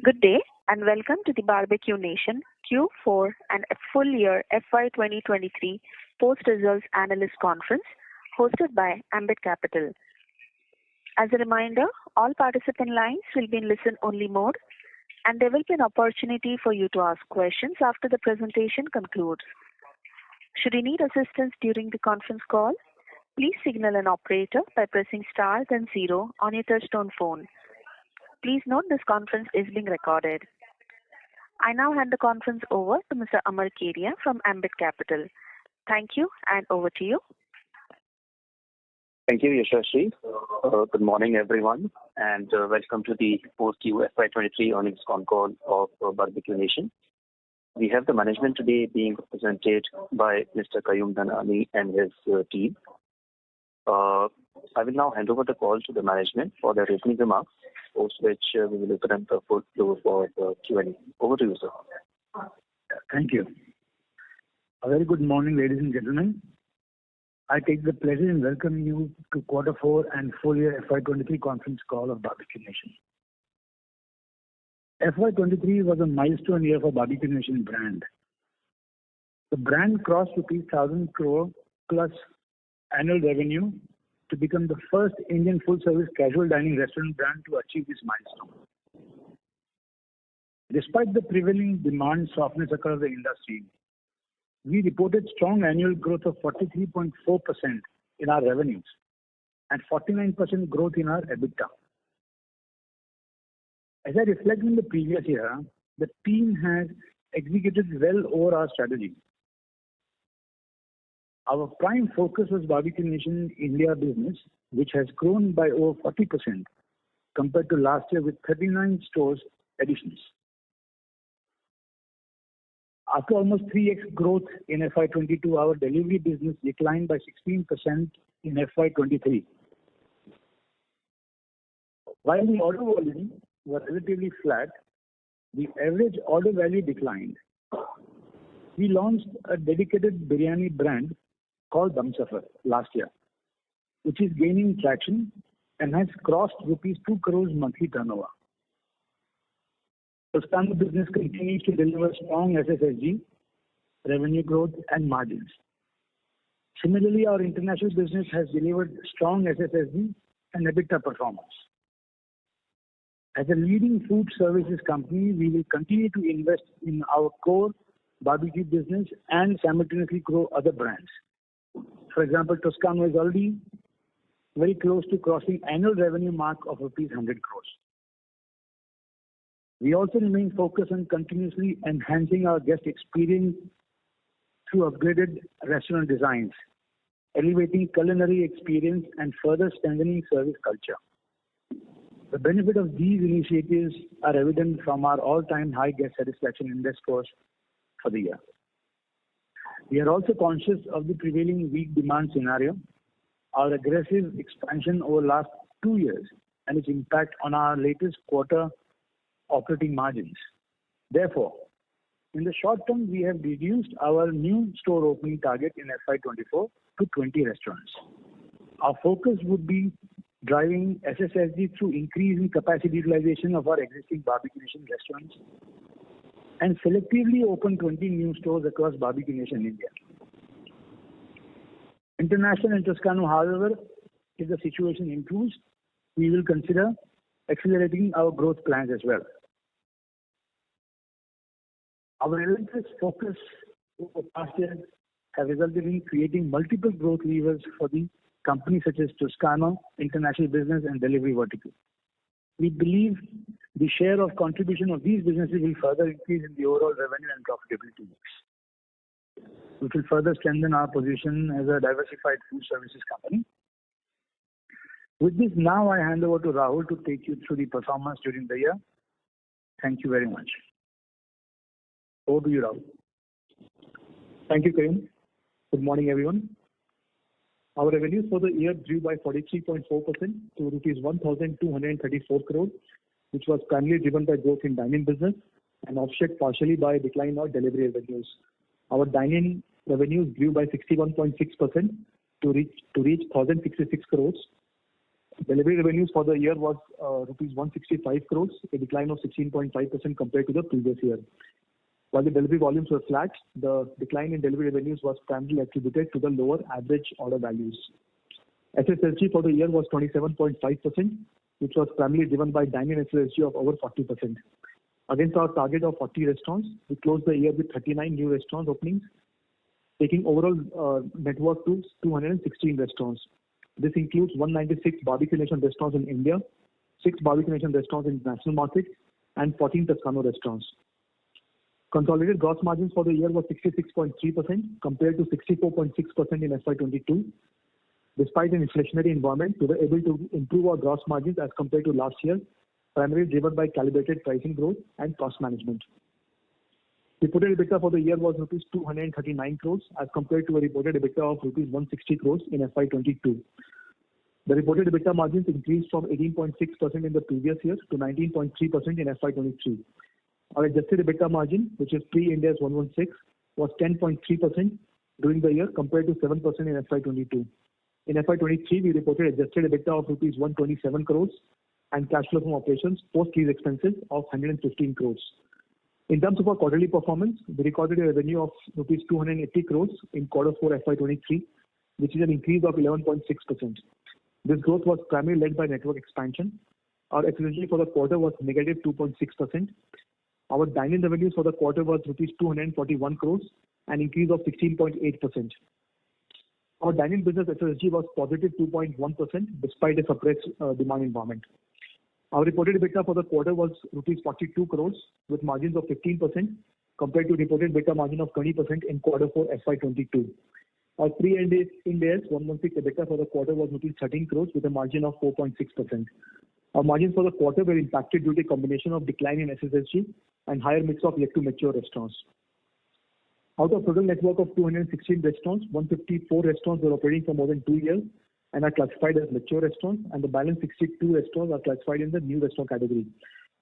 Good day and welcome to the Barbeque Nation Q4 and full year FY 2023 post-results analyst conference hosted by Ambit Capital. As a reminder, all participant lines will be in listen-only mode and there will be an opportunity for you to ask questions after the presentation concludes. Should you need assistance during the conference call, please signal an operator by pressing star then 0 on your touchtone phone. Please note this conference is being recorded. I now hand the conference over to Mr. Amar Kedia from Ambit Capital. Thank you and over to you. Thank you, Yashashri. Good morning, everyone, and welcome to the Q4FY23 earnings con call of Barbeque Nation. We have the management today being represented by Mr. Qayyum Dhanani and his team. I will now hand over the call to the management for their opening remarks, post which we will open up the floor for the Q&A. Over to you, sir. Thank you. A very good morning, ladies and gentlemen. I take the pleasure in welcoming you to Q4 and full year FY23 conference call of Barbeque Nation. FY23 was a milestone year for Barbeque Nation brand. The brand crossed rupees 1,000 crore plus annual revenue to become the first Indian full-service casual dining restaurant brand to achieve this milestone. Despite the prevailing demand softness across the industry, we reported strong annual growth of 43.4% in our revenues and 49% growth in our EBITDA. As I reflect on the previous year, the team has executed well over our strategy. Our prime focus was Barbeque Nation India business, which has grown by over 40% compared to last year with 39 stores additions. After almost 3x growth in FY22, our delivery business declined by 16% in FY23. While the order volume was relatively flat, the average order value declined. We launched a dedicated biryani brand called Dum Safar last year, which is gaining traction and has crossed rupees 2 crores monthly turnover. Toscano business continues to deliver strong SSSG, revenue growth and margins. Similarly, our international business has delivered strong SSSG and EBITDA performance. As a leading food services company, we will continue to invest in our core barbecue business and simultaneously grow other brands. For example, Toscano is already very close to crossing annual revenue mark of rupees 100 crores. We also remain focused on continuously enhancing our guest experience through upgraded restaurant designs, elevating culinary experience and further strengthening service culture. The benefit of these initiatives are evident from our all-time high guest satisfaction index scores for the year. We are also conscious of the prevailing weak demand scenario, our aggressive expansion over the last 2 years and its impact on our latest quarter operating margins. Therefore, in the short term, we have reduced our new store opening target in FY24 to 20 restaurants. Our focus would be driving SSSG through increasing capacity utilization of our existing Barbeque Nation restaurants and selectively open 20 new stores across Barbeque Nation India. International and Toscano, however, if the situation improves, we will consider accelerating our growth plans as well. Our relentless focus over the past years have resulted in creating multiple growth levers for the company such as Toscano, international business and delivery vertical. We believe the share of contribution of these businesses will further increase in the overall revenue and profitability mix, which will further strengthen our position as a diversified food services company. With this, now I hand over to Rahul to take you through the performance during the year. Thank you very much. Over to you, Rahul. Thank you, Qayyum. Good morning, everyone. Our revenues for the year grew by 43.4% to rupees 1,234 crores, which was primarily driven by growth in dine-in business and offset partially by a decline in our delivery revenues. Our dine-in revenues grew by 61.6% to reach 1,066 crores. Delivery revenues for the year was rupees 165 crores, a decline of 16.5% compared to the previous year. While the delivery volumes were flat, the decline in delivery revenues was primarily attributed to the lower average order values. SSSG for the year was 27.5%, which was primarily driven by dine-in SSSG of over 40%. Against our target of 40 restaurants, we closed the year with 39 new restaurant openings, taking overall network to 216 restaurants. This includes 196 Barbeque Nation restaurants in India, 6 Barbeque Nation restaurants in international markets, and 14 Toscano restaurants. Consolidated gross margins for the year were 66.3% compared to 64.6% in FY22. Despite an inflationary environment, we were able to improve our gross margins as compared to last year, primarily driven by calibrated pricing growth and cost management. Reported EBITDA for the year was rupees 239 crores as compared to a reported EBITDA of rupees 160 crores in FY22. The reported EBITDA margins increased from 18.6% in the previous year to 19.3% in FY23. Our adjusted EBITDA margin, which is pre-Ind AS 116, was 10.3% during the year compared to 7% in FY22. In FY23, we reported adjusted EBITDA of rupees 127 crores and cash flow from operations post lease expenses of 115 crores. In terms of our quarterly performance, we recorded a revenue of rupees 280 crores in Q4 FY23, which is an increase of 11.6%. This growth was primarily led by network expansion. Our SSSG for the quarter was negative 2.6%. Our dine-in revenues for the quarter was rupees 241 crores, an increase of 16.8%. Our dine-in business SSSG was positive 2.1% despite a suppressed demand environment. Our reported EBITDA for the quarter was rupees 42 crores with margins of 15% compared to reported EBITDA margin of 20% in Q4 FY22. Our pre-Ind AS 116 EBITDA for the quarter was rupees 13 crores with a margin of 4.6%. Our margins for the quarter were impacted due to a combination of decline in SSSG and higher mix of yet to mature restaurants. Out of total network of 216 restaurants, 154 restaurants were operating for more than 2 years and are classified as mature restaurants, and the balance 62 restaurants are classified in the new restaurant category.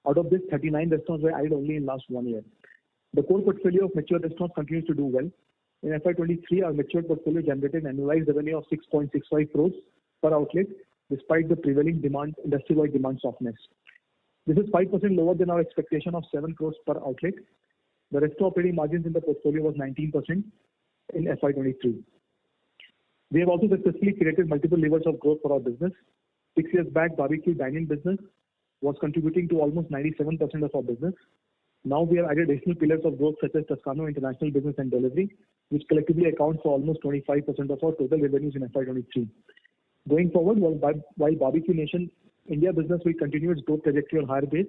Out of this, 39 restaurants were added only in last 1 year. The core portfolio of mature restaurants continues to do well. In FY23, our mature portfolio generated an annualized revenue of 6.65 crores per outlet despite the prevailing industry-wide demand softness. This is 5% lower than our expectation of 7 crores per outlet. The restaurant operating margins in the portfolio was 19% in FY23. We have also successfully created multiple levers of growth for our business. 6 years back, barbecue dine-in business was contributing to almost 97% of our business. Now we have added additional pillars of growth such as Toscano international business and delivery, which collectively account for almost 25% of our total revenues in FY23. Going forward, while Barbeque Nation India business will continue its growth trajectory on higher base,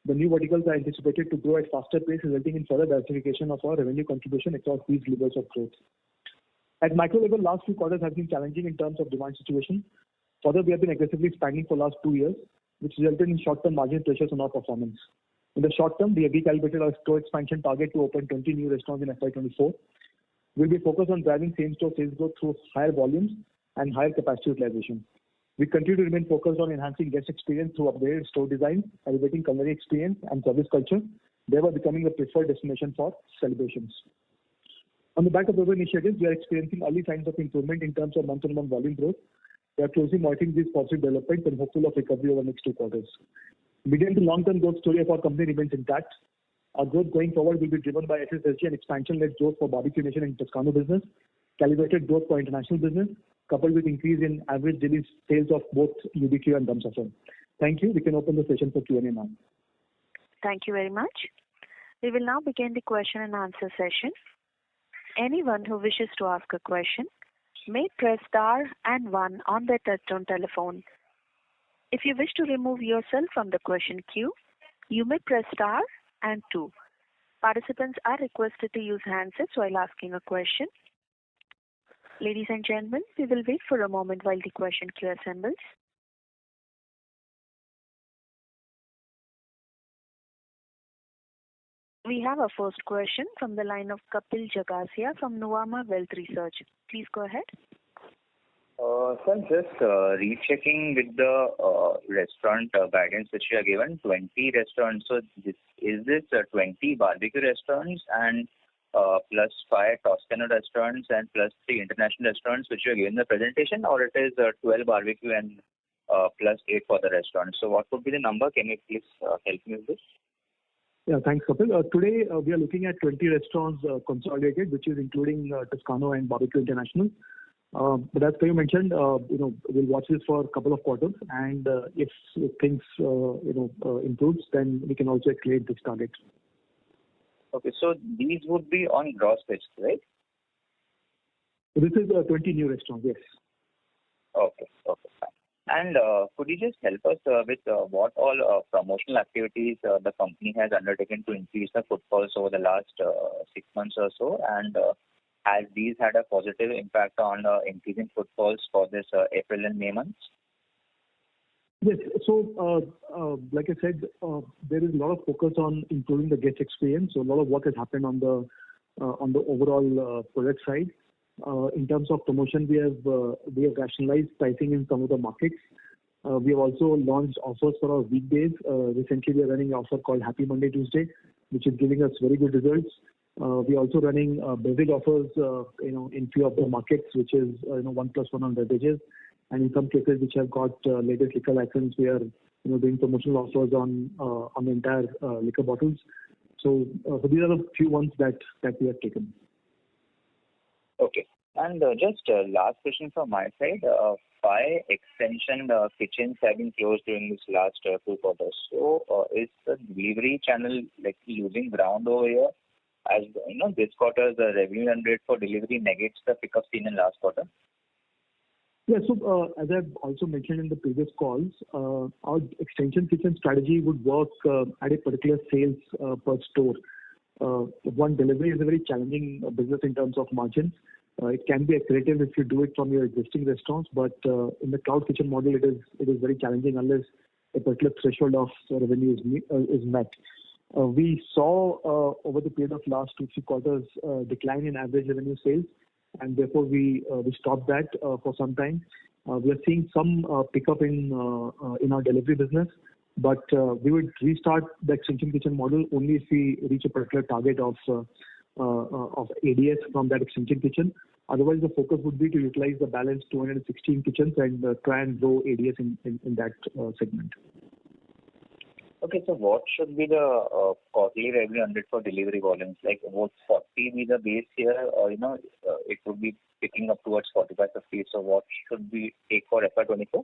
the new verticals are anticipated to grow at faster pace, resulting in further diversification of our revenue contribution across these levers of growth. At micro level, last few quarters have been challenging in terms of demand situation. Further, we have been aggressively expanding for last 2 years, which resulted in short-term margin pressures on our performance. In the short term, we have recalibrated our store expansion target to open 20 new restaurants in FY24. We'll be focused on driving same-store sales growth through higher volumes and higher capacity utilization. We continue to remain focused on enhancing guest experience through upgraded store design, elevating culinary experience and service culture, thereby becoming a preferred destination for celebrations. On the back of those initiatives, we are experiencing early signs of improvement in terms of month-on-month volume growth. We are closely monitoring these positive developments and hopeful of recovery over the next 2 quarters. Medium to long-term growth story of our company remains intact. Our growth going forward will be driven by SSSG and expansion-led growth for Barbeque Nation and Toscano business, calibrated growth for international business, coupled with increase in average daily sales of both UBQ and Dum Safar. Thank you. We can open the session for Q&A now. Thank you very much. We will now begin the question and answer session. Anyone who wishes to ask a question may press star and 1 on their touchtone telephone. If you wish to remove yourself from the question queue, you may press star and 2. Participants are requested to use handsets while asking a question. Ladies and gentlemen, we will wait for a moment while the question queue assembles. We have our first question from the line of Kapil Jagasia from Nuvama Wealth Research. Please go ahead. Sir, just rechecking with the restaurant guidance which you have given, 20 restaurants. So is this 20 barbecue restaurants and plus 5 Toscano restaurants and plus 3 international restaurants which you have given in the presentation, or it is 12 barbecue and +8 for the restaurant. So what would be the number? Can you please help me with this? Yeah, thanks, Kapil. Today, we are looking at 20 restaurants consolidated, which is including Toscano and Barbeque International. But as you mentioned, we'll watch this for a couple of quarters, and if things improves, then we can also escalate this target. Okay, so these would be on gross basis, right? This is 20 new restaurants, yes. Okay, fine. And could you just help us with what all promotional activities the company has undertaken to increase the footfalls over the last 6 months or so, and has these had a positive impact on increasing footfalls for this April and May months? Yes. So, like I said, there is a lot of focus on improving the guest experience. So a lot of work has happened on the overall product side. In terms of promotion, we have rationalized pricing in some of the markets. We have also launched offers for our weekdays. Recently, we are running an offer called Happy Monday Tuesday, which is giving us very good results. We are also running beverage offers, in few of the markets, which is 1+1 on beverages, and in some cases which have got latest liquor license, we are doing promotional offers on the entire liquor bottles. So these are the few ones that we have taken. Okay. And just last question from my side. 5 extension kitchens have been closed during this last 2 quarters. So is the delivery channel losing ground over here? As this quarter the revenue run rate for delivery negates the pickup seen in last quarter. Yeah. So as I've also mentioned in the previous calls, our extension kitchen strategy would work at a particular sales per store. One, delivery is a very challenging business in terms of margins. It can be accretive if you do it from your existing restaurants, but in the cloud kitchen model, it is very challenging unless a particular threshold of revenue is met. We saw over the period of last 2-3 quarters decline in average revenue sales, and therefore we stopped that for some time. We are seeing some pickup in our delivery business, but we would restart the extension kitchen model only if we reach a particular target of ADS from that extension kitchen. Otherwise, the focus would be to utilize the balance 216 kitchens and try and grow ADS in that segment. Okay, so what should be the quarterly revenue run rate for delivery volumes? Like, would 40 be the base here, or it would be picking up towards 45, 50? So what should we take for FY24?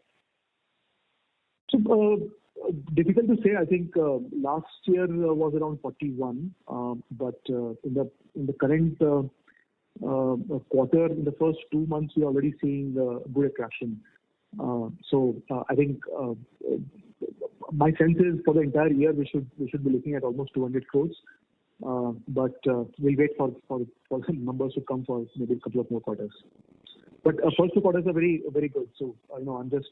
So difficult to say. I think last year was around 41, but in the current quarter, in the first 2 months, we are already seeing good attraction. So I think my sense is for the entire year we should be looking at almost 200 crores. But we'll wait for some numbers to come for maybe a couple of more quarters. But first 2 quarters are very, very good. So I'm just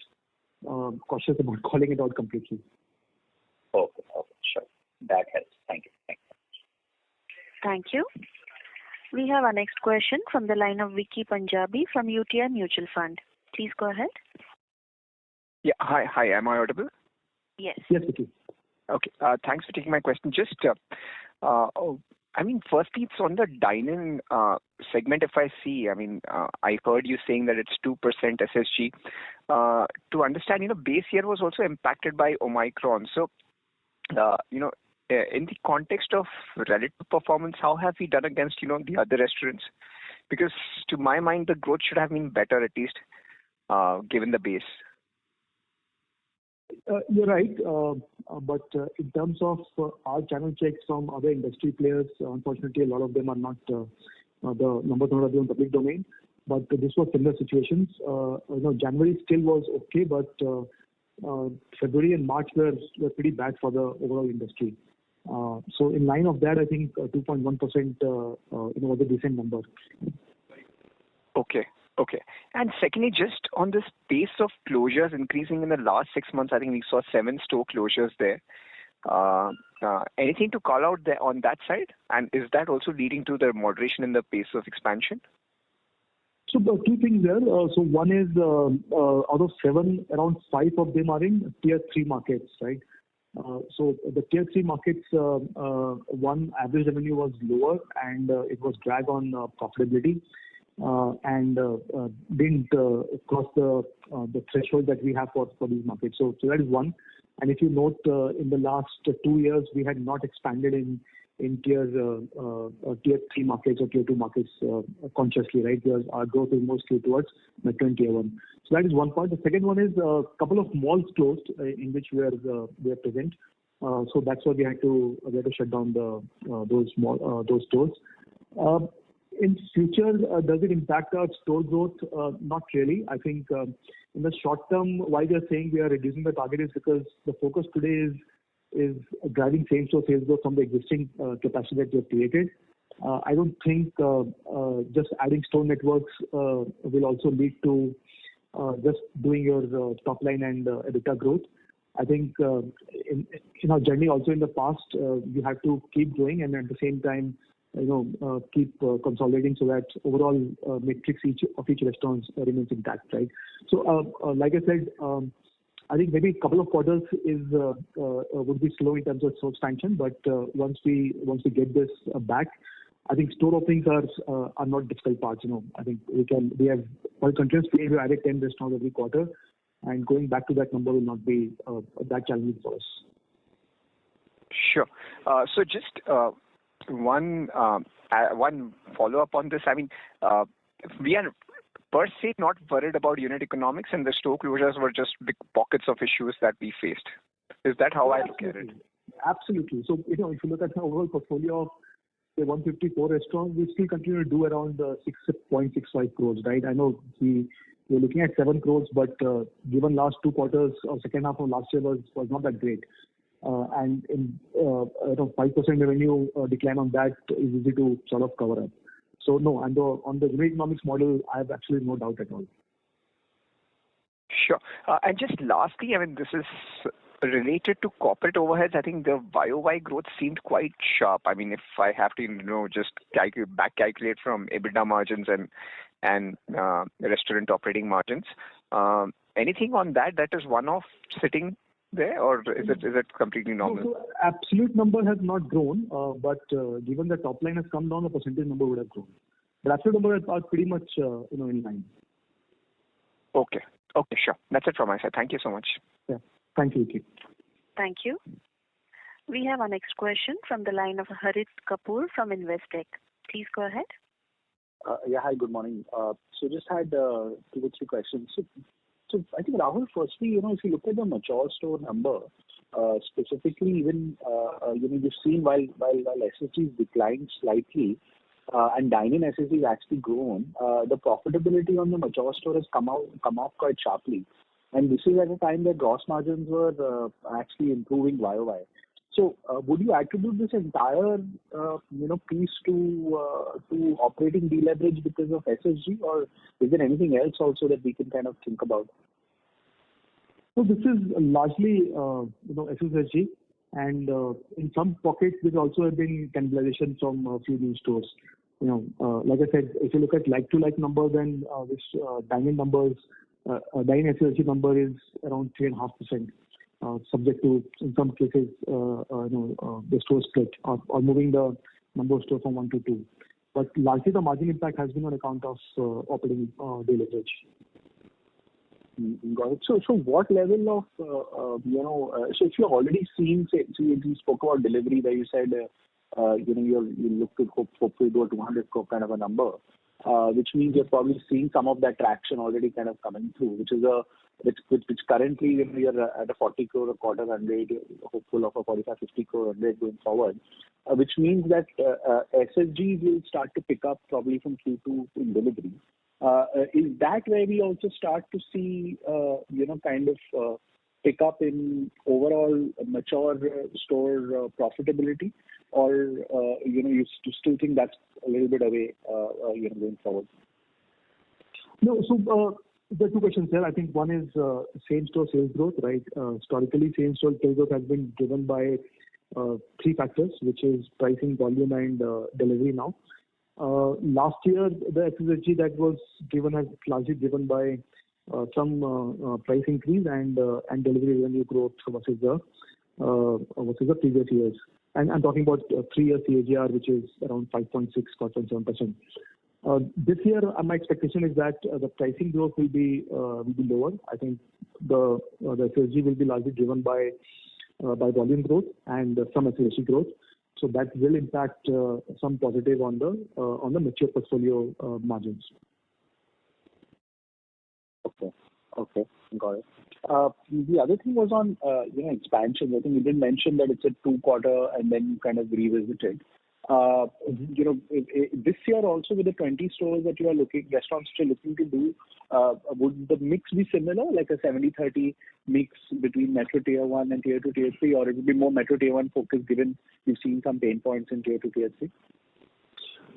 cautious about calling it out completely. Okay, sure. That helps. Thank you. Thank you. We have our next question from the line of Vicky Punjabi from UTI Mutual Fund. Please go ahead. Yeah. Hi. Am I audible? Yes. Yes, Vicky. Okay. Thanks for taking my question. Just, firstly, it's on the dine-in segment. If I see, I heard you saying that it's 2% SSG. To understand, base year was also impacted by Omicron. So, in the context of relative performance, how have we done against, the other restaurants? Because to my mind, the growth should have been better, at least, given the base. You're right. But in terms of our channel checks from other industry players, unfortunately, a lot of them are not, the numbers are not in public domain. But this was similar situations. January still was okay, but February and March were pretty bad for the overall industry. So in line of that, I think 2.1% was a decent number. Okay. And secondly, just on this pace of closures increasing in the last 6 months, I think we saw 7 store closures there. Anything to call out there on that side? And is that also leading to the moderation in the pace of expansion? So the 2 things there. So one is out of 7, around 5 of them are in tier 3 markets, right? So the tier 3 markets, one, average revenue was lower and it was drag on profitability. And didn't cross the the threshold that we have for these markets. So that is one. And if you note, in the last 2 years, we had not expanded in tier 3 markets or tier 2 markets consciously, right? Because our growth is more skewed towards metro and tier 1. So that is one part. The second one is a couple of malls closed in which we are present. So that's why we had to shut down those stores. In future, does it impact our store growth? Not really. I think in the short term, why we are saying we are reducing the target is because the focus today is driving same-store sales growth from the existing capacity that we have created. I don't think just adding store networks will also lead to just doing your top line and EBITDA growth. I think in our journey also in the past, you have to keep growing and at the same time, keep consolidating so that overall metrics of each restaurant remains intact, right? So, like I said, I think maybe a couple of quarters would be slow in terms of store expansion, but once we get this back, I think store openings are not difficult parts. I think we have continuously we added 10 restaurants every quarter, and going back to that number will not be that challenging for us. Sure. So just one follow-up on this. I mean, we are per se not worried about unit economics, and the store closures were just big pockets of issues that we faced. Is that how I look at it? Absolutely. So, if you look at the overall portfolio of say 154 restaurants, we still continue to do around 6.65 crores, right? I know we're looking at 7 crores, but given last 2 quarters or second half of last year was not that great. And in 5% revenue decline on that is easy to sort of cover up. So no, and on the unit economics model, I have absolutely no doubt at all. Sure. And just lastly, I mean, this is related to corporate overheads. I think the YOY growth seemed quite sharp. I mean, if I have to, just back calculate from EBITDA margins and restaurant operating margins, anything on that is one-off sitting there, or is it completely normal? So absolute number has not grown, but given the top line has come down, the percentage number would have grown. But absolute number are pretty much in line. Okay, sure. That's it from my side. Thank you so much. Yeah, thank you, Vicky. Thank you. We have our next question from the line of Harit Kapoor from Investec. Please go ahead. Yeah, hi, good morning. So just had 2 or 3 questions. So I think, Rahul, firstly, if you look at the mature store number, specifically even, you've seen while SSG's declined slightly, and dine-in SSG has actually grown, the profitability on the mature store has come off quite sharply. And this is at a time that gross margins were actually improving YOY. So would you attribute this entire, piece to operating deleverage because of SSG, or is there anything else also that we can kind of think about? So this is largely, SSG, and in some pockets there also have been cannibalization from a few new stores. Like I said, if you look at like-to-like numbers, then this dine-in SSG number is around 3.5%. Subject to, in some cases, the store split or moving the number of stores from 1 to 2. But largely the margin impact has been on account of operating deleverage. Got it. So what level of, so if you're already seeing, say, you spoke about delivery where you said, you look to hopefully do a 200 crore kind of a number, which means you're probably seeing some of that traction already kind of coming through, which currently you're at a 40 crore a quarter run rate, hopeful of a 45-50 crore run rate going forward, which means that SSG will start to pick up probably from Q2 in delivery. Is that where we also start to see, kind of pick up in overall mature store profitability, or you still think that's a little bit away, going forward? No, so there are 2 questions there. I think one is same-store sales growth, right? Historically, same-store sales growth has been driven by 3 factors, which is pricing, volume, and delivery now. Last year, the SSG that was given has largely driven by some price increase and delivery revenue growth versus the previous years. And I'm talking about 3-year CAGR, which is around 5.6, 5.7%. This year, my expectation is that the pricing growth will be lower. I think the SSG will be largely driven by volume growth and some SSG growth. So that will impact some positive on the mature portfolio margins. Okay, got it. The other thing was on expansion. I think you did mention that it's a 2-quarter and then you kind of revisited. This year also with the 20 stores that restaurants still looking to do, would the mix be similar, like a 70-30 mix between Metro Tier 1 and Tier 2, Tier 3, or it will be more Metro Tier 1 focused given you've seen some pain points in Tier 2, Tier 3?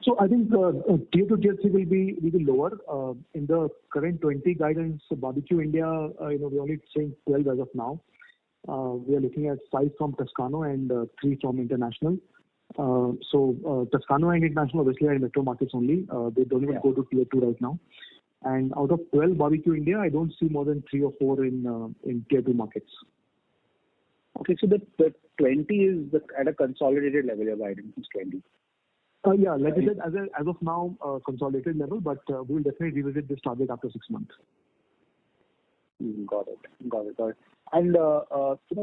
So I think Tier 2, Tier 3 will be lower. In the current 20 guidance, Barbeque India, we're only saying 12 as of now. We are looking at 5 from Toscano and 3 from International. So Toscano and International obviously are in metro markets only. They don't even go to Tier 2 right now. And out of 12 Barbeque India, I don't see more than 3 or 4 in Tier 2 markets. Okay, so the 20 is at a consolidated level, your guidance is 20. Yeah, like I said, as of now, consolidated level, but we will definitely revisit this target after 6 months. Got it. And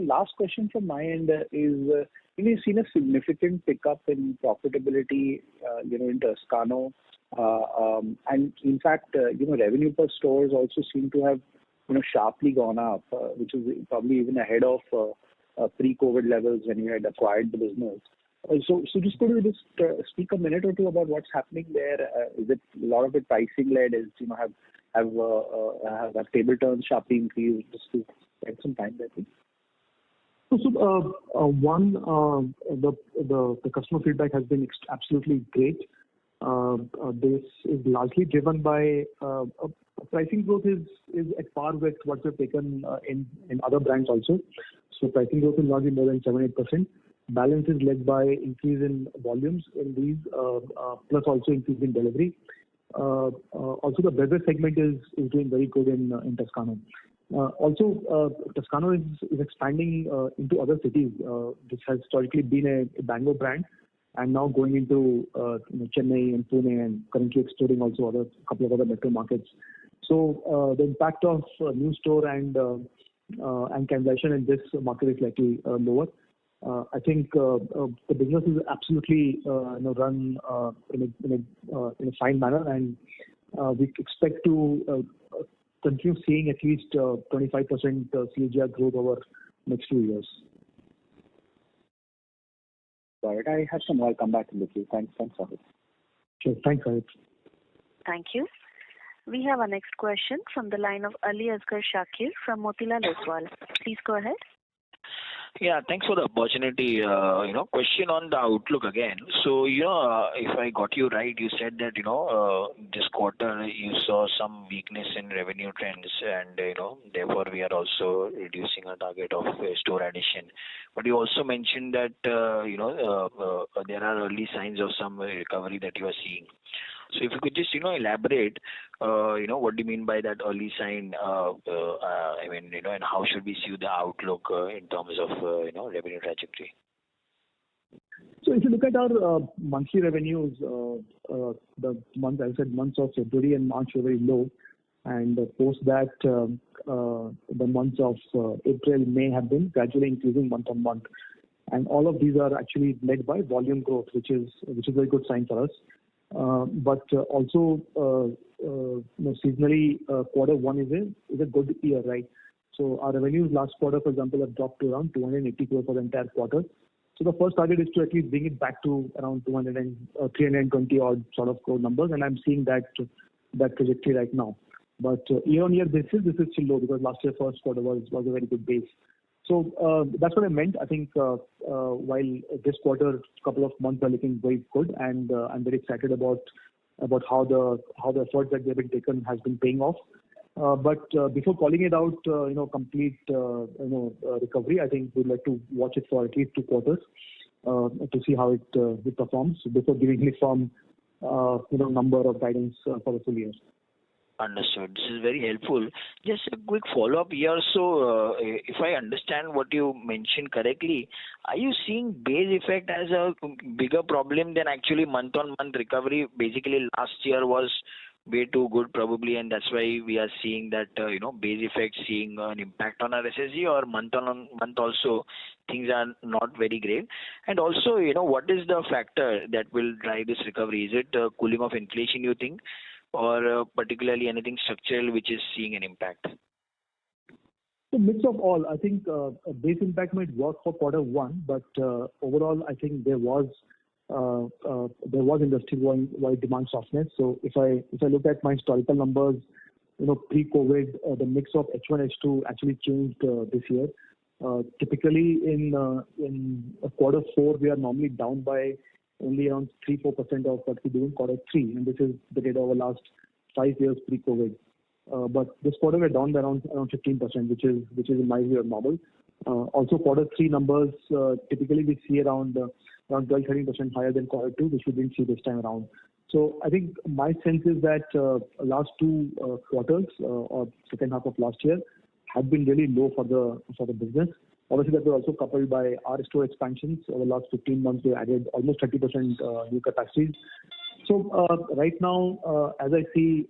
last question from my end is, you've seen a significant pickup in profitability, in Toscano, and in fact, revenue per stores also seem to have, sharply gone up, which is probably even ahead of pre-COVID levels when you had acquired the business. So just could you just speak a minute or two about what's happening there? Is it a lot of it pricing led? Is have table turns sharply increased? Just to spend some time there, please. So the customer feedback has been absolutely great. This is largely driven by pricing growth is at par with what we've taken in other brands also. So pricing growth is largely more than 7-8%. Balance is led by increase in volumes in these, plus also increase in delivery. Also, the beverage segment is doing very good in Toscano. Also, Toscano is expanding into other cities. This has historically been a Bangalore brand, and now going into Chennai and Pune, and currently exploring also a couple of other metro markets. So the impact of new store and cannibalization in this market is likely lower. I think the business is absolutely run in a fine manner, and we expect to continue seeing at least 25% CAGR growth over next 2 years. Got it. I have some more. I'll come back to you. Thanks, Sahib. Sure. Thanks, Sahib. Thank you. We have our next question from the line of Ali Asghar Shakir from Motilal Oswal. Please go ahead. Yeah, thanks for the opportunity. Question on the outlook again. So, if I got you right, you said that, this quarter you saw some weakness in revenue trends and, therefore we are also reducing our target of store addition. But you also mentioned that, there are early signs of some recovery that you are seeing. So if you could just, elaborate, what do you mean by that early sign? And how should we see the outlook in terms of, revenue trajectory? So if you look at our monthly revenues, the month, as I said, months of February and March were very low, and post that, the months of April, May have been gradually increasing month on month, and all of these are actually led by volume growth, which is a very good sign for us. But also, seasonally, quarter one is a good year, right? So our revenues last quarter, for example, have dropped to around 280 crore for the entire quarter. So the first target is to at least bring it back to around 320 odd sort of crore numbers, and I'm seeing that trajectory right now. But year-on-year basis, this is still low because last year first quarter was a very good base. So that's what I meant. I think while this quarter, couple of months are looking very good, and I'm very excited about how the effort that they've been taken has been paying off. But before calling it out, complete recovery, I think we'd like to watch it for at least 2 quarters to see how it performs before giving it some number of guidance for the full year. Understood. This is very helpful. Just a quick follow-up here. So, if I understand what you mentioned correctly, are you seeing base effect as a bigger problem than actually month-on-month recovery? Basically, last year was way too good probably, and that's why we are seeing that, base effect seeing an impact on our SSG, or month-on-month also things are not very great. And also, what is the factor that will drive this recovery? Is it cooling of inflation, you think? Or particularly anything structural which is seeing an impact? So mix of all. I think a base impact might work for Q1, but overall, I think there was industry-wide demand softness. So if I look at my historical numbers, pre-COVID, the mix of H1, H2 actually changed this year. Typically in Q4, we are normally down by only around 3-4% of what we do in Q3, and this is the data over last 5 years pre-COVID. But this quarter we're down by around 15%, which is in my view normal. Also Q3 numbers typically we see around 12-13% higher than Q2, which we didn't see this time around. So I think my sense is that last 2 quarters or second half of last year had been really low for the business. Obviously, that was also coupled by our store expansions. Over the last 15 months, we added almost 30% new capacities. So right now, as I see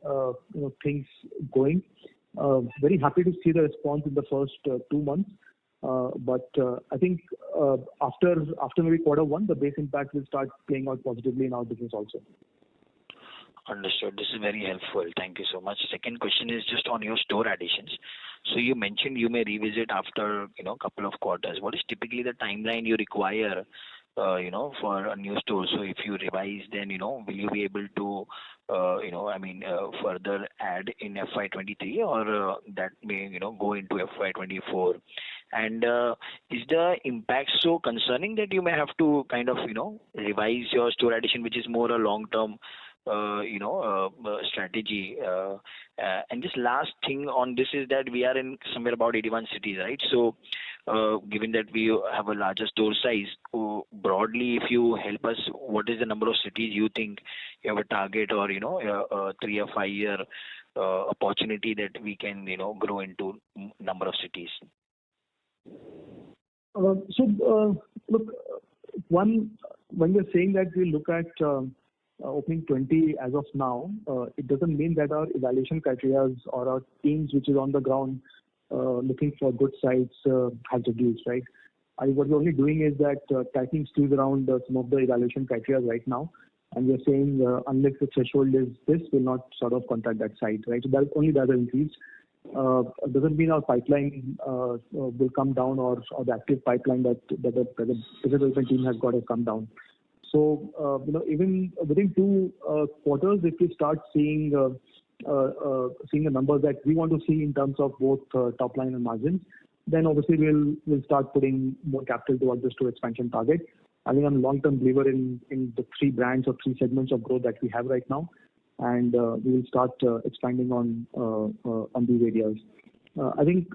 things going, very happy to see the response in the first 2 months. But I think after maybe Q1, the base impact will start playing out positively in our business also. Understood. This is very helpful. Thank you so much. Second question is just on your store additions. So you mentioned you may revisit after couple of quarters. What is typically the timeline you require for a new store? So if you revise, then will you be able to further add in FY23, or that may go into FY24? And is the impact so concerning that you may have to kind of revise your store addition, which is more a long term strategy? And just last thing on this is that we are in somewhere about 81 cities, right? So given that we have a larger store size, broadly, if you help us, what is the number of cities you think you have a target, or a 3 or 5 year opportunity that we can grow into number of cities? Look, when we're saying that we look at opening 20 as of now, it doesn't mean that our evaluation criteria or our teams which is on the ground looking for good sites has reduced, right? What we're only doing is that tightening screws around some of the evaluation criteria right now, and we're saying unless the threshold is this, we'll not sort of contact that site, right? So that only does increase. Doesn't mean our pipeline will come down, or the active pipeline that the business development team has got has come down. So even within 2 quarters, if we start seeing the numbers that we want to see in terms of both top line and margins, then obviously we'll start putting more capital towards the store expansion target. I think I'm a long-term believer in the 3 brands or 3 segments of growth that we have right now, and we will start expanding on these areas. I think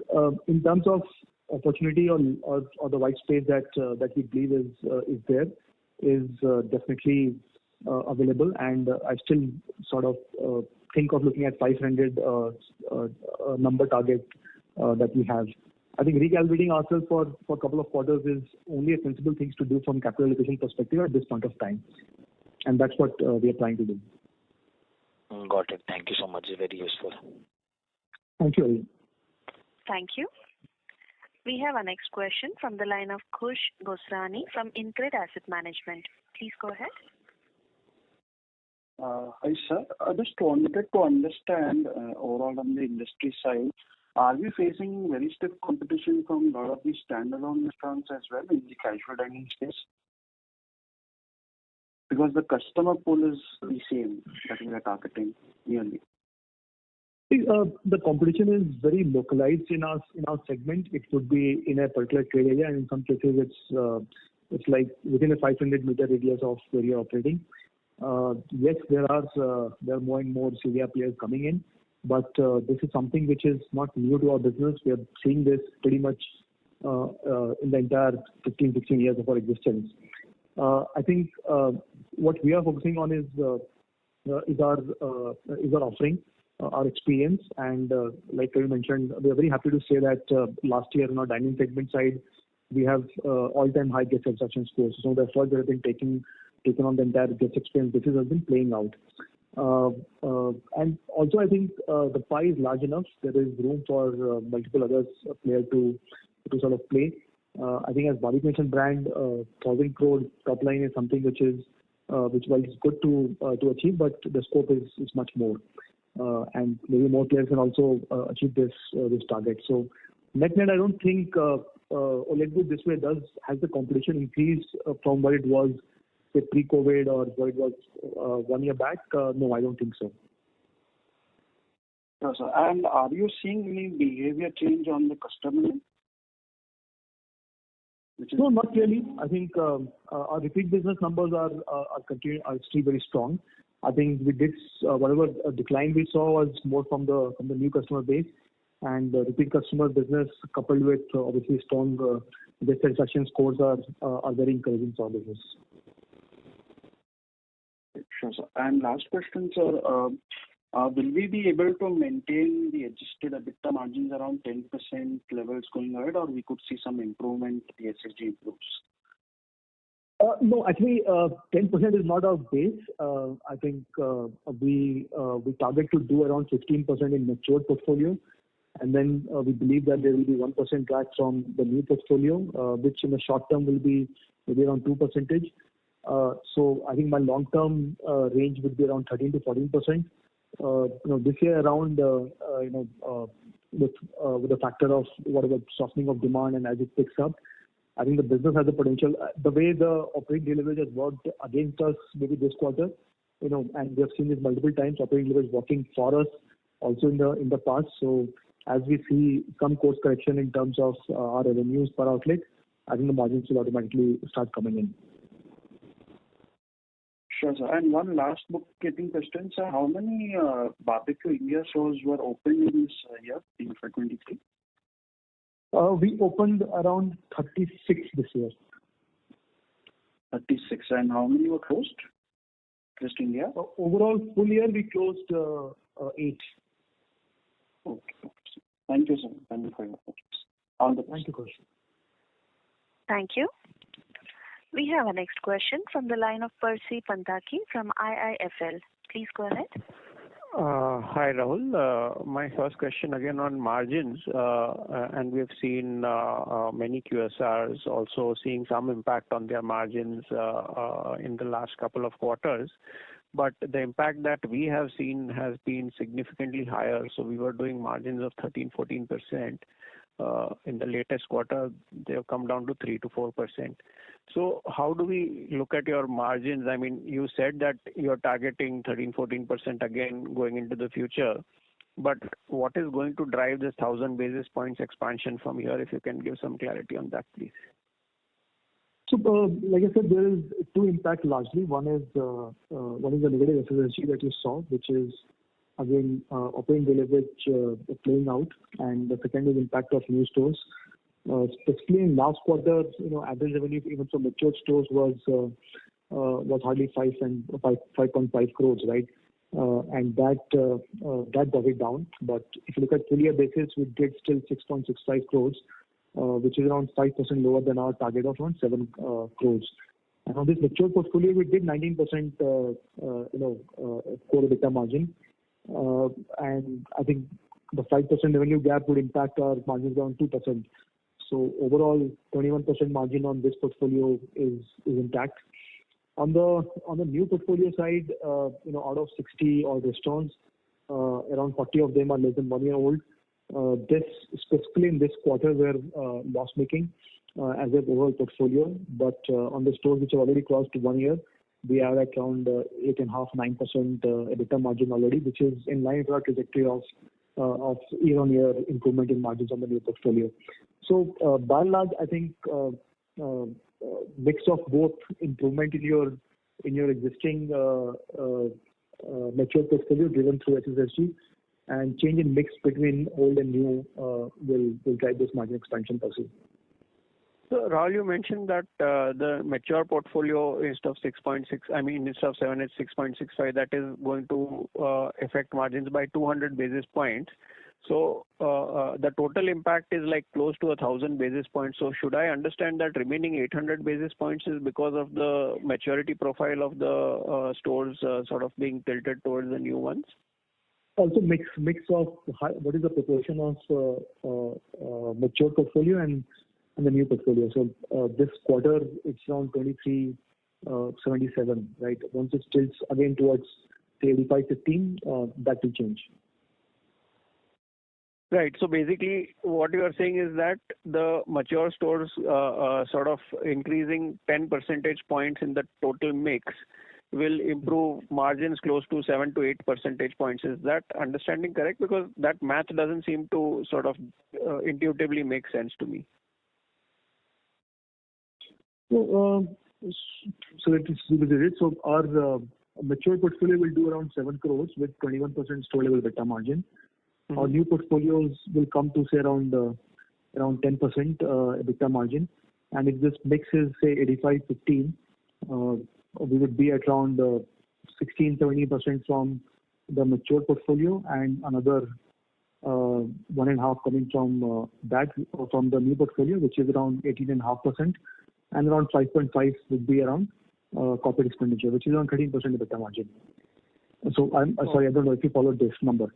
in terms of opportunity or the white space that we believe is definitely available, and I still sort of think of looking at 500 number target that we have. I think recalibrating ourselves for a couple of quarters is only a sensible thing to do from capital allocation perspective at this point of time, and that's what we are trying to do. Got it. Thank you so much. It's very useful. Thank you. Thank you. We have our next question from the line of Khush Gosrani from InCred Asset Management. Please go ahead. Hi, sir. I just wanted to understand overall on the industry side, are we facing very stiff competition from a lot of these standalone restaurants as well in the casual dining space? Because the customer pool is the same that we are targeting yearly. The competition is very localized in our segment. It could be in a particular trade area, and in some cases it's like within a 500-meter radius of where you're operating. Yes, there are more and more severe players coming in, but this is something which is not new to our business. We are seeing this pretty much in the entire 15-16 years of our existence. I think what we are focusing on is our offering. our experience. And like you mentioned, we are very happy to say that last year on our dining segment side, we have all-time high guest satisfaction scores. So the effort that have been taken on the entire guest experience, this has been playing out. And also, I think the pie is large enough. There is room for multiple others players to sort of play. I think as Barbeque Nation brand, 1,000 crore top line is something which while it's good to achieve, but the scope is much more. And maybe more players can also achieve this target. So net, I don't think, or let's put it this way, has the competition increased from what it was, say, pre-COVID or what it was 1 year back? No, I don't think so. No, sir. And are you seeing any behavior change on the customer? No, not really. I think our repeat business numbers are still very strong. I think we did whatever decline we saw was more from the new customer base, and the repeat customer business coupled with obviously strong guest satisfaction scores are very encouraging for our business. Sure, sir. And last question, sir. Will we be able to maintain the adjusted EBITDA margins around 10% levels going ahead, or we could see some improvement if the SSG improves? No, actually, 10% is not our base. I think we target to do around 15% in matured portfolio, and then we believe that there will be 1% drag from the new portfolio, which in the short term will be maybe around 2%. So I think my long-term range would be around 13 to 14%. This year around, with the factor of whatever softening of demand and as it picks up, I think the business has the potential. The way the operating leverage has worked against us maybe this quarter, and we have seen this multiple times, operating leverage working for us also in the past. So as we see some course correction in terms of our revenues per outlet, I think the margins will automatically start coming in. Sure, sir. And one last bookkeeping question, sir. How many Barbeque India stores were opened in this year, in FY23? We opened around 36 this year. 36. And how many were closed? Just India? Overall, full year we closed 8. Okay. Thank you, sir. Thank you for your questions. All the best. Thank you, Kaushik. Thank you. We have a next question from the line of Percy Panthaki from IIFL. Please go ahead. Hi, Rahul. My first question again on margins, and we have seen many QSRs also seeing some impact on their margins in the last couple of quarters. But the impact that we have seen has been significantly higher. So we were doing margins of 13-14%. In the latest quarter, they have come down to 3 to 4%. So how do we look at your margins? I mean, you said that you're targeting 13-14% again going into the future. But what is going to drive this 1,000 basis points expansion from here? If you can give some clarity on that, please. So, like I said, there is two impacts largely. One is the negative SSG that you saw, which is again operating leverage playing out, and the second is impact of new stores. Specifically in last quarter, average revenue even for mature stores was hardly 5.5 crores, right? And that brought it down. But if you look at full year basis, we did still 6.65 crores, which is around 5% lower than our target of around 7 crores. And on this mature portfolio, we did 19% core EBITDA margin. And I think the 5% revenue gap would impact our margins around 2%. So overall, 21% margin on this portfolio is intact. On the new portfolio side, out of 60 odd restaurants, around 40 of them are less than 1 year old. This specifically in this quarter were loss making as an overall portfolio. But on the stores which have already crossed 1 year, we are at around 8.5-9% EBITDA margin already, which is in line with our trajectory of year-on-year improvement in margins on the new portfolio. So by and large, I think mix of both improvement in your existing mature portfolio driven through SSG and change in mix between old and new will drive this margin expansion process. So, Rahul, you mentioned that the mature portfolio instead of 6.6, instead of 7, it's 6.65. That is going to affect margins by 200 basis points. So, the total impact is like close to 1,000 basis points. So, should I understand that remaining 800 basis points is because of the maturity profile of the stores sort of being tilted towards the new ones? Also, mix of what is the proportion of mature portfolio and the new portfolio. So this quarter it's around 23/77, right? Once it tilts again towards say 85/15, that will change. Right. So basically, what you are saying is that the mature stores sort of increasing 10 percentage points in the total mix will improve margins close to 7 to 8 percentage points. Is that understanding correct? Because that math doesn't seem to sort of intuitively make sense to me. So let us revisit it. So our mature portfolio will do around 7 crores with 21% store level EBITDA margin. Our new portfolios will come to say around 10% EBITDA margin. And if this mix is say 85/15, we would be at around 16-17% from the mature portfolio and another 1.5 coming from from the new portfolio, which is around 18.5%, and around 5.5 would be around corporate expenditure, which is around 13% EBITDA margin. So I'm sorry, I don't know if you followed this number.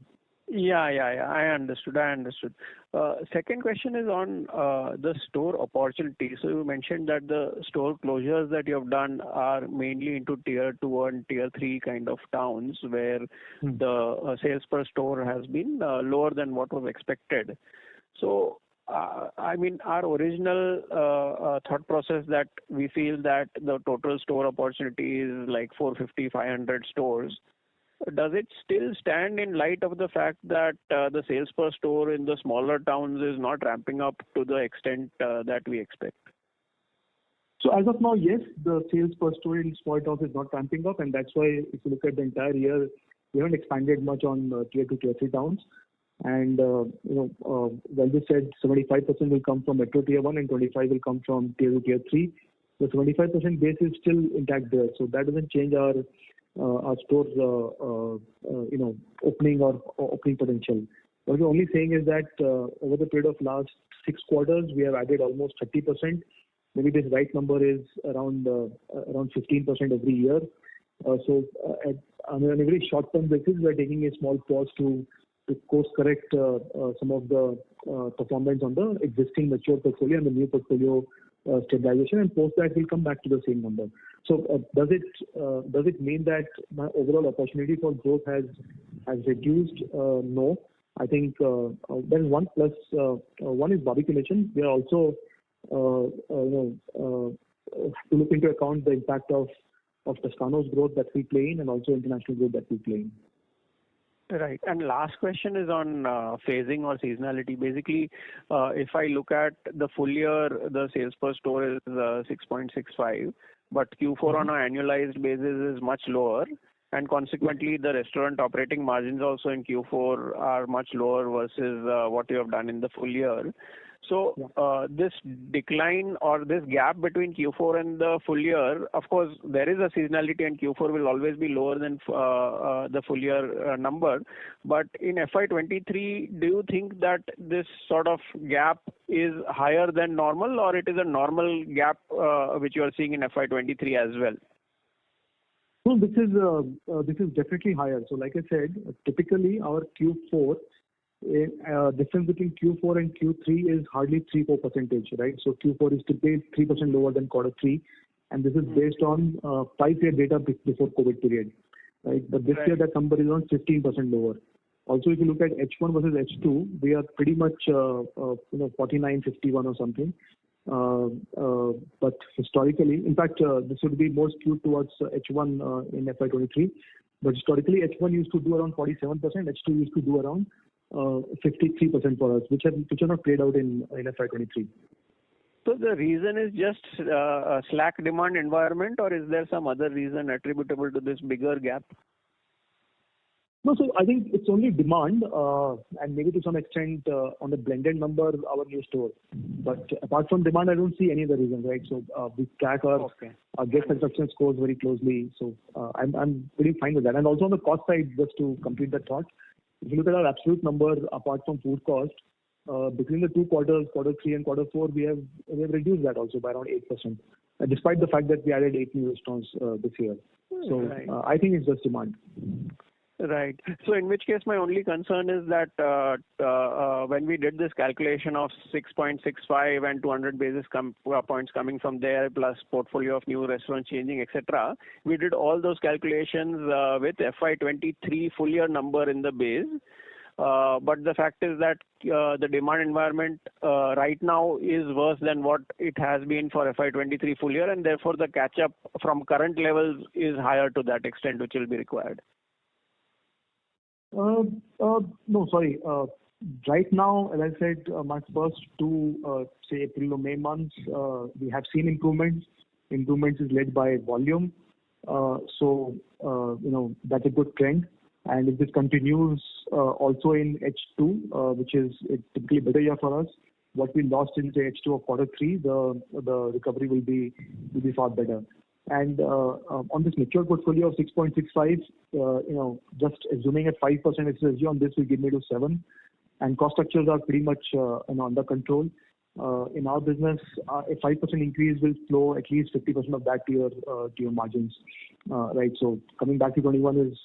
Yeah. I understood. Second question is on the store opportunity. So you mentioned that the store closures that you have done are mainly into tier 2 and tier 3 kind of towns where the sales per store has been lower than what was expected. So, our original thought process that we feel that the total store opportunity is like 450, 500 stores. Does it still stand in light of the fact that the sales per store in the smaller towns is not ramping up to the extent that we expect? So as of now, yes, the sales per store in small towns is not ramping up, and that's why if you look at the entire year, we haven't expanded much on tier 2, tier 3 towns. And well, we said 75% will come from metro tier 1 and 25 will come from tier 2, tier 3. The 75% base is still intact there, so that doesn't change our stores opening or opening potential. What we're only saying is that over the period of last 6 quarters, we have added almost 30%. Maybe this right number is around 15% every year. So on a very short-term basis, we are taking a small pause to course correct some of the performance on the existing mature portfolio and the new portfolio stabilization, and post that we'll come back to the same number. So does it mean that my overall opportunity for growth has reduced? No. I think there is one plus. One is Barbeque Nation. We are also to look into account the impact of Toscano's growth that we play in and also international growth that we play in. Right. And last question is on phasing or seasonality. Basically, if I look at the full year, the sales per store is 6.65, but Q4 on an annualized basis is much lower, and consequently the restaurant operating margins also in Q4 are much lower versus what you have done in the full year. So this decline or this gap between Q4 and the full year, of course, there is a seasonality and Q4 will always be lower than the full year number. But in FY23, do you think that this sort of gap is higher than normal, or it is a normal gap which you are seeing in FY23 as well? No, this is definitely higher. So like I said, typically our Q4 difference between Q4 and Q3 is hardly 3-4%, right? So Q4 is typically 3% lower than quarter 3, and this is based on 5-year data before COVID period, right? But this year that number is around 15% lower. Also, if you look at H1 versus H2, we are pretty much 49-51 or something. But historically, in fact, this would be more skewed towards H1 in FY23. But historically, H1 used to do around 47%, H2 used to do around 53% for us, which are not played out in FY23. So the reason is just a slack demand environment, or is there some other reason attributable to this bigger gap? No, so I think it's only demand, and maybe to some extent, on the blended number, our new store. But apart from demand, I don't see any other reasons, right? So, we track our guest satisfaction scores very closely. So, I'm pretty fine with that. And also on the cost side, just to complete that thought, if you look at our absolute number, apart from food cost, between the two quarters, quarter 3 and quarter 4, we have reduced that also by around 8%, despite the fact that we added 8 new restaurants this year. So, Right. I think it's just demand. Right. So in which case my only concern is that when we did this calculation of 6.65 and 200 basis points coming from there plus portfolio of new restaurants changing, etc., we did all those calculations with FY23 full year number in the base. But the fact is that the demand environment right now is worse than what it has been for FY23 full year, and therefore the catch up from current levels is higher to that extent which will be required. No, sorry. Right now, as I said, my first two, say April or May months, we have seen improvements. Improvements is led by volume. So, that's a good trend. And if this continues also in H2, which is a typically better year for us, what we lost in the H2 of quarter 3, the recovery will be far better. And on this mature portfolio of 6.65, just assuming at 5% SSG on this will give me to 7, and cost structures are pretty much under control. In our business, a 5% increase will flow at least 50% of that to your margins, right? So coming back to 21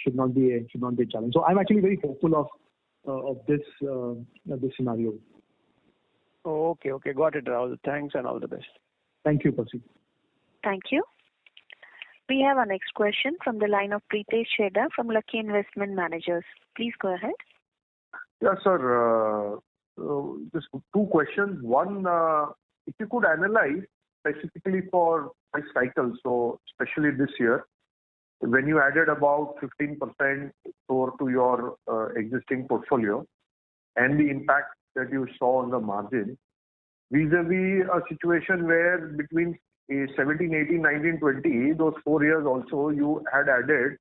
should not be a challenge. So I'm actually very hopeful of this scenario. Oh, okay, got it, Rahul. Thanks and all the best. Thank you, Percy. Thank you. We have our next question from the line of Pritesh Chheda from Lucky Investment Managers. Please go ahead. Yeah, sir. Just two questions. One, if you could analyze specifically for my cycle, so especially this year, when you added about 15% store to your existing portfolio and the impact that you saw on the margin, vis-a-vis a situation where between 17, 18, 19, 20, those 4 years also, you had added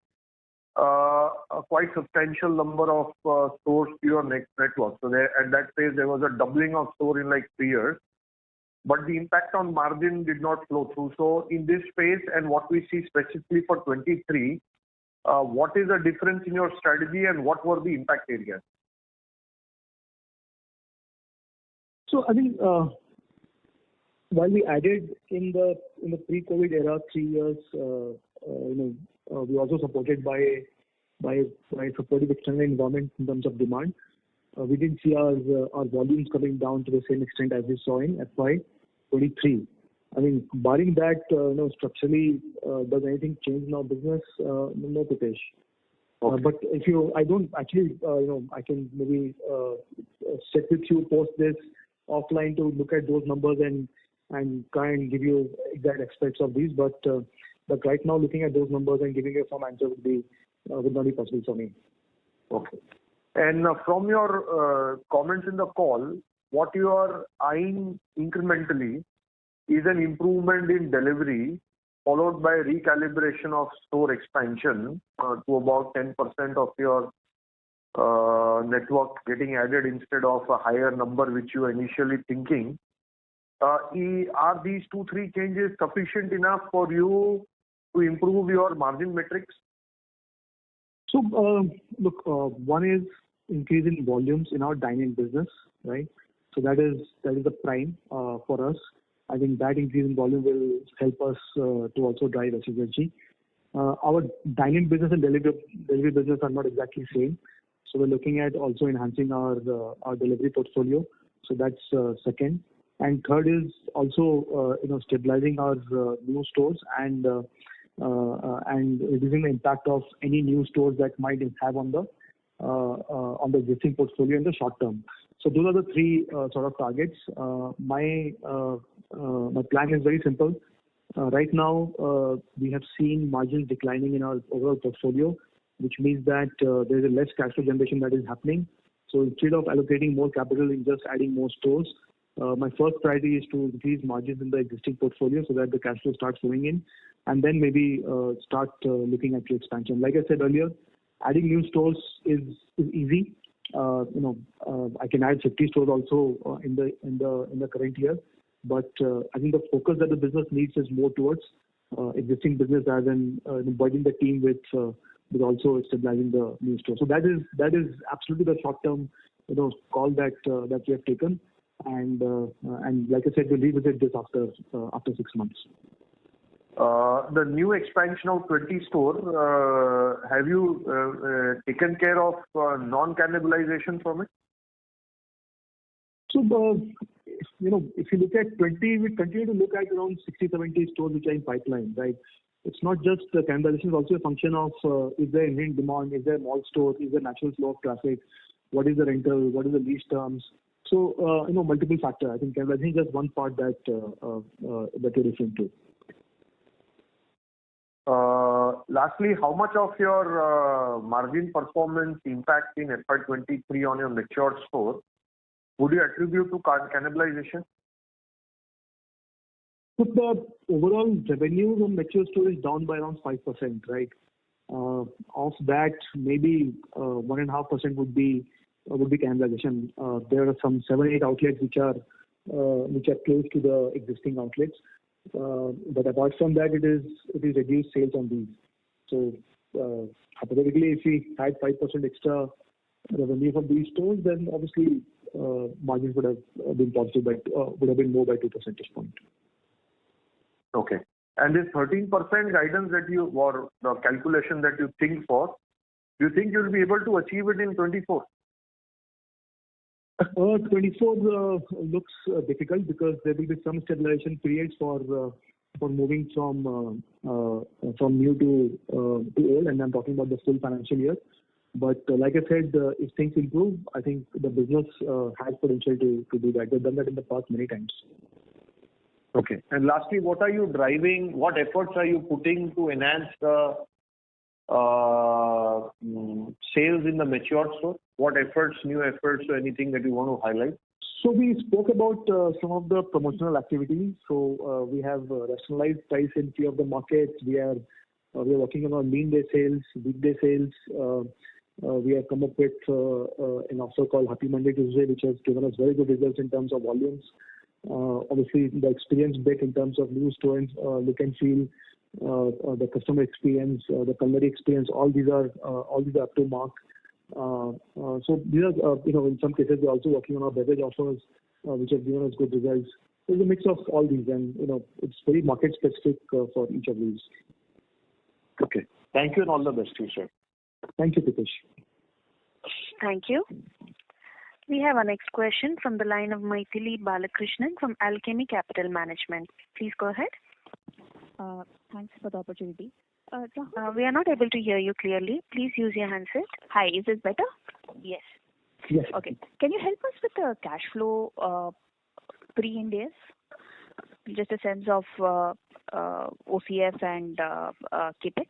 a quite substantial number of stores to your network. So at that phase, there was a doubling of store in like 3 years. But the impact on margin did not flow through. So in this phase and what we see specifically for 23, what is the difference in your strategy and what were the impact areas? So I think while we added in the pre-COVID era 3 years, we also supported by supportive external environment in terms of demand. We didn't see our volumes coming down to the same extent as we saw in FY23. I mean, barring that, structurally, does anything change in our business? No, Pritesh. Okay. But I don't actually, I can maybe sit with you post this offline to look at those numbers and try and give you exact aspects of these. But right now, looking at those numbers and giving a firm answer would not be possible for me. Okay. And from your comments in the call, what you are eyeing incrementally is an improvement in delivery followed by recalibration of store expansion to about 10% of your network getting added instead of a higher number which you were initially thinking. Are these 2-3 changes sufficient enough for you to improve your margin metrics? So, look, one is increase in volumes in our dining business, right? So that is the prime for us. I think that increase in volume will help us to also drive SSG. Our dining business and delivery business are not exactly same. So we're looking at also enhancing our delivery portfolio. So that's second. And third is also stabilizing our new stores and reducing the impact of any new stores that might have on the existing portfolio in the short term. So those are the three sort of targets. My plan is very simple. Right now, we have seen margins declining in our overall portfolio, which means that there is a less cash flow generation that is happening. So instead of allocating more capital in just adding more stores, my first priority is to increase margins in the existing portfolio so that the cash flow starts flowing in, and then maybe start looking at the expansion. Like I said earlier, Adding new stores is easy. I can add 50 stores also in the current year. But I think the focus that the business needs is more towards existing business rather than burdening the team with also stabilizing the new store. So that is absolutely the short-term call that we have taken. And like I said, we'll revisit this after 6 months. The new expansion of 20 stores, have you taken care of non-cannibalization from it? So, if you look at 20, we continue to look at around 60-70 stores which are in pipeline, right? It's not just cannibalization, it's also a function of is there inherent demand, is there mall store, is there natural flow of traffic, what is the rental, what is the lease terms. So, multiple factors. I think cannibalization is just one part that you're referring to. Lastly, how much of your margin performance impact in FY23 on your mature store would you attribute to cannibalization? So the overall revenue on mature store is down by around 5%, right? Of that, maybe 1.5% would be cannibalization. There are some 7-8 outlets which are close to the existing outlets. But apart from that, it is reduced sales on these. So hypothetically, if we had 5% extra revenue from these stores, then obviously margins would have been positive, but would have been more by 2 percentage points. Okay. And this 13% guidance that you, or the calculation that you think for, do you think you'll be able to achieve it in 24? 24 looks difficult because there will be some stabilization periods for moving from new to old, and I'm talking about the full financial year. But like I said, if things improve, I think the business has potential to do that. They've done that in the past many times. Okay. And lastly, what are you driving? What efforts are you putting to enhance the sales in the mature store? What efforts, new efforts, or anything that you want to highlight? So we spoke about some of the promotional activities. So we have rationalized price in few of the markets. We are working on our lean day sales, weekday sales. We have come up with an offer called Happy Monday Tuesday, which has given us very good results in terms of volumes. Obviously, the experience bit in terms of new stores, look and feel, the customer experience, the culinary experience, all these are up to mark. So these are, in some cases, we're also working on our beverage offers, which have given us good results. There's a mix of all these, and it's very market specific for each of these. Okay. Thank you, and all the best to you, sir. Thank you, Pritesh. Thank you. We have our next question from the line of Maithili Balakrishnan from Alchemy Capital Management. Please go ahead. Thanks for the opportunity. We are not able to hear you clearly. Please use your handset. Hi, is this better? Yes. Yes. Okay. Can you help us with the cash flow pre-Ind AS? Just a sense of OCF and capex.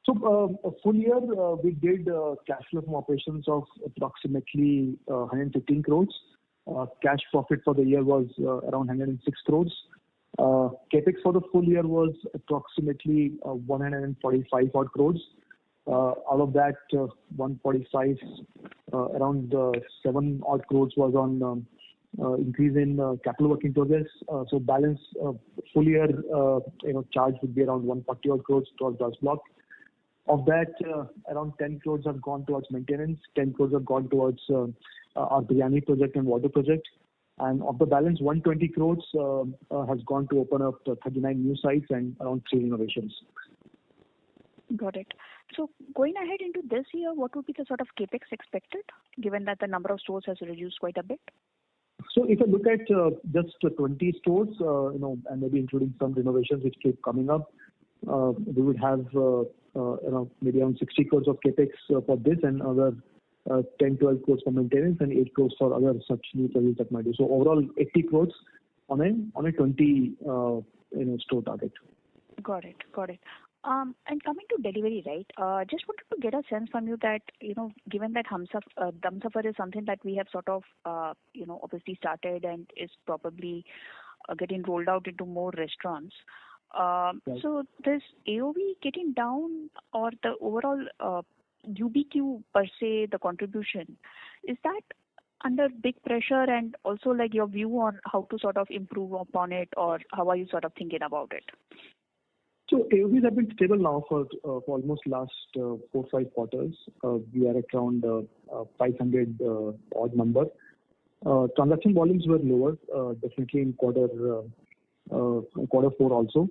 So a full year, we did cash flow from operations of approximately 115 crores. Cash profit for the year was around 106 crores. Capex for the full year was approximately 145 odd crores. Out of that, 145, around 7 odd crores was on increase in capital work in progress. So balance full year charge would be around 140 odd crores towards gross block. Of that, around 10 crores have gone towards maintenance, 10 crores have gone towards our biryani project and water project. And of the balance, 120 crores has gone to open up 39 new sites and around 3 innovations. Got it. So going ahead into this year, what would be the sort of capex expected, given that the number of stores has reduced quite a bit? So if you look at just 20 stores, and maybe including some renovations which keep coming up, we would have maybe around 60 crores of capex for this, and other 10-12 crores for maintenance, and 8 crores for other such new services that might do. So overall, 80 crores on a 20 store target. Got it. And coming to delivery, right? Just wanted to get a sense from you that given that Dum Safar is something that we have sort of obviously started and is probably getting rolled out into more restaurants. So this AOV getting down or the overall UBQ per se, the contribution, is that under big pressure, and also like your view on how to sort of improve upon it, or how are you sort of thinking about it? So AOVs have been stable now for almost last 4-5 quarters. We are at around 500 odd number. Transaction volumes were lower, definitely in quarter 4 also.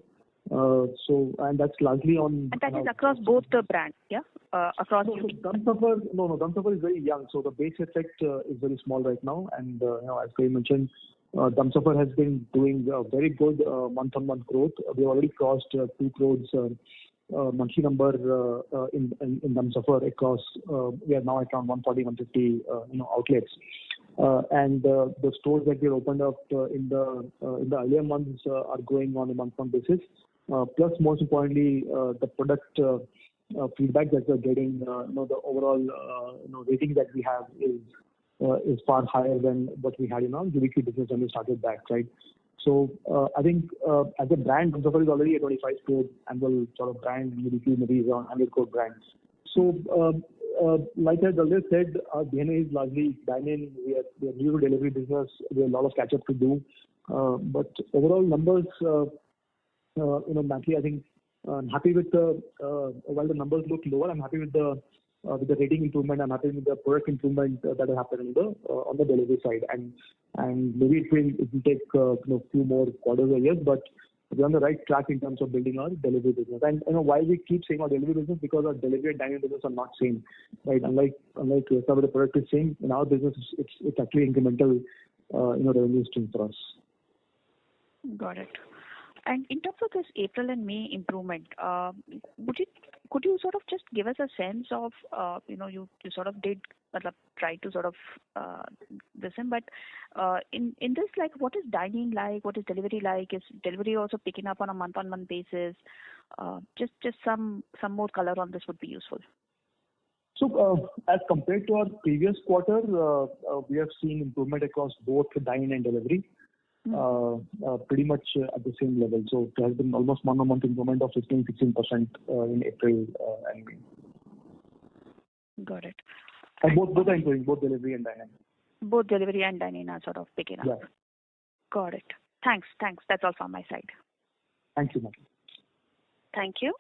And that's largely on. And that is across both the brands, yeah? Across. No, Dum Safar is very young, so the base effect is very small right now. And as I mentioned, Dum Safar has been doing very good month-on-month growth. We already crossed 2 crores monthly number in Dum Safar across. We are now at around 140-150 outlets. And the stores that we opened up in the earlier months are growing on a month-on basis. Plus, most importantly, the product feedback that we're getting, the overall rating that we have is far higher than what we had in our UBQ business when we started back, right? So I think as a brand, Dum Safar is already a 25 crore annual sort of brand. UBQ maybe is around 100 crore brand. So like I earlier said, our DNA is largely dine-in. We are new to delivery business. We have a lot of catch-up to do. But overall numbers, Matthew, I think I'm happy with while the numbers look lower, I'm happy with the rating improvement. I'm happy with the product improvement that has happened on the delivery side. And maybe it will take few more quarters or years, but we're on the right track in terms of building our delivery business. And why we keep saying our delivery business, because our delivery and dining business are not same, right? Unlike QSR, where the product is same, in our business it's actually incremental revenue stream for us. Got it. And in terms of this April and May improvement, could you sort of just give us a sense of, you sort of did try to sort of listen, but in this, like, what is dining like? What is delivery like? Is delivery also picking up on a month-on-month basis? Just some more color on this would be useful. So as compared to our previous quarter, we have seen improvement across both dine and delivery. Pretty much at the same level. So there has been almost month-on-month improvement of 15-16% in April and May. Got it. And both are improving, both delivery and dining. Both delivery and dining are sort of picking up. Yeah. Got it. Thanks. That's all from my side. Thank you, ma'am. Thank you.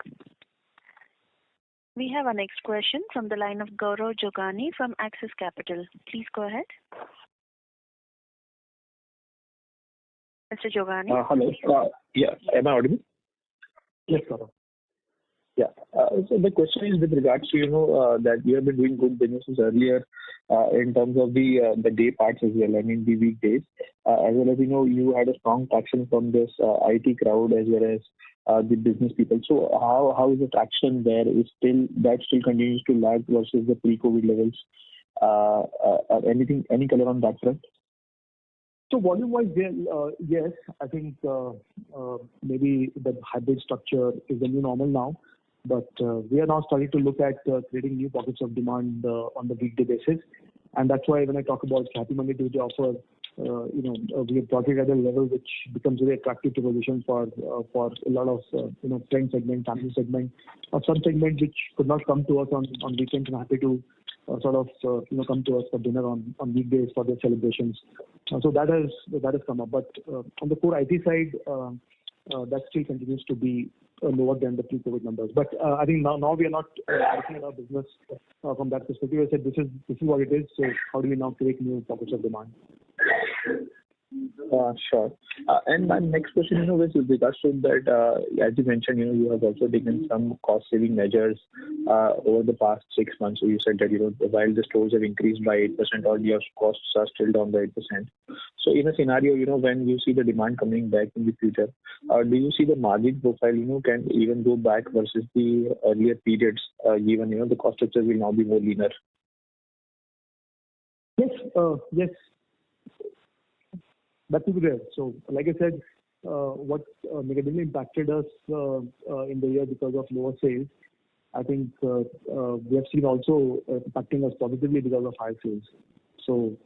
We have our next question from the line of Gaurav Jogani from Axis Capital. Please go ahead. Mr. Jogani? Hello. Yeah. Am I audible? Yes, Gaurav. Yeah. So the question is with regards to, that you have been doing good businesses earlier in terms of the day parts as well, I mean the weekdays, as well as, you had a strong traction from this IT crowd as well as the business people. So how is the traction there? That still continues to lag versus the pre-COVID levels? Any color on that front? So volume-wise, yes, I think maybe the hybrid structure is the new normal now, but we are now starting to look at creating new pockets of demand on the weekday basis, and that's why when I talk about Happy Monday Tuesday offer, we have brought it at a level which becomes very attractive to position for a lot of friend segment, family segment, or some segment which could not come to us on weekends and happy to come to us for dinner on weekdays for their celebrations. So that has come up. But on the core IT side, that still continues to be lower than the pre-COVID numbers. But I think now we are not looking at our business from that perspective. I said this is what it is. So how do we now create new pockets of demand? Sure. And my next question, is with regards to that, as you mentioned, you have also taken some cost-saving measures over the past 6 months. So you said that, while the stores have increased by 8%, all your costs are still down by 8%. So in a scenario, when you see the demand coming back in the future, do you see the margin profile, can even go back versus the earlier periods, given, the cost structure will now be more leaner? Yes. That will be there. So, like I said, what negatively impacted us in the year because of lower sales, I think we have seen also impacting us positively because of high sales. So,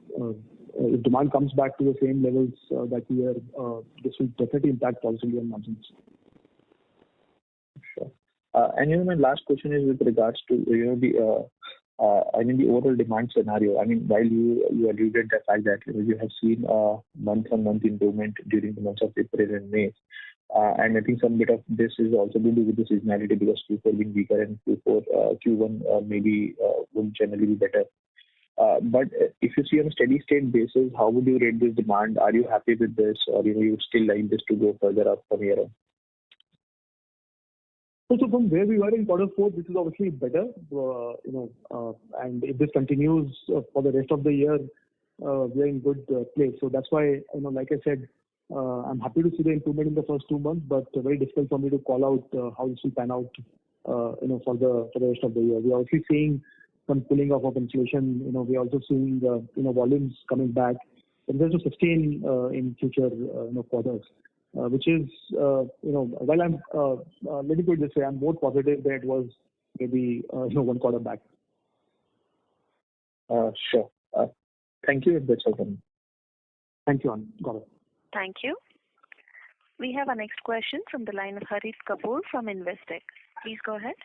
if demand comes back to the same levels that we are, this will definitely impact positively on margins. My last question is with regards to the overall demand scenario. I mean, while you alluded the fact that you have seen month-on-month improvement during the months of April and May. And I think some bit of this is also to do with the seasonality because Q4 being weaker and Q1 maybe would generally be better. But if you see on a steady state basis, how would you rate this demand? Are you happy with this, or you would still like this to go further up from here on? So from where we were in Q4, this is obviously better. And if this continues for the rest of the year, we are in good place. So that's why, like I said, I'm happy to see the improvement in the first 2 months, but very difficult for me to call out how this will pan out, for the rest of the year. We are also seeing some cooling off of inflation. We are also seeing volumes coming back, and there's to sustain in future quarters, which is while I'm let me put it this way, I'm more positive than it was maybe 1 quarter back. Sure. Thank you. That's all from me. Thank you, Anand. Got it. Thank you. We have our next question from the line of Harit Kapoor from Investec. Please go ahead.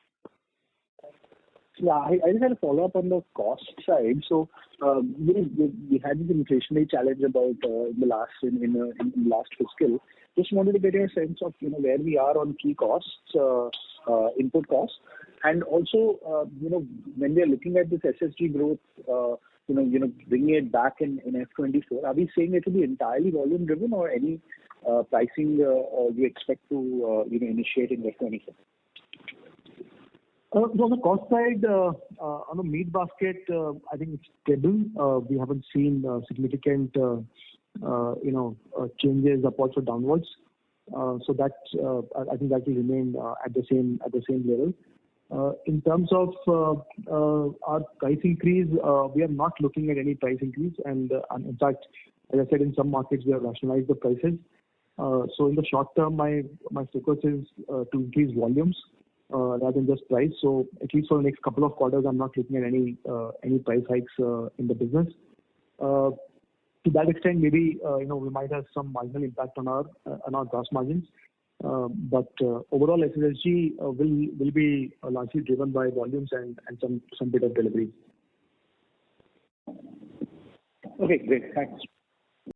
Yeah, I just had a follow-up on the cost side. So, we had this inflationary challenge about in the last fiscal. Just wanted to get a sense of where we are on key costs, input costs, and also when we are looking at this SSG growth, bringing it back in F24. Are we saying it will be entirely volume driven, or any pricing you expect to initiate in F24? So on the cost side, on the meat basket, I think it's stable. We haven't seen significant, changes upwards or downwards. So that I think that will remain at the same level. In terms of our price increase, we are not looking at any price increase, and in fact, as I said, in some markets we have rationalized the prices. So in the short term, my focus is to increase volumes rather than just price. So at least for the next couple of quarters, I'm not looking at any price hikes in the business. To that extent, maybe we might have some marginal impact on our gross margins. But overall SSG will be largely driven by volumes and some bit of delivery. Okay, great. Thanks.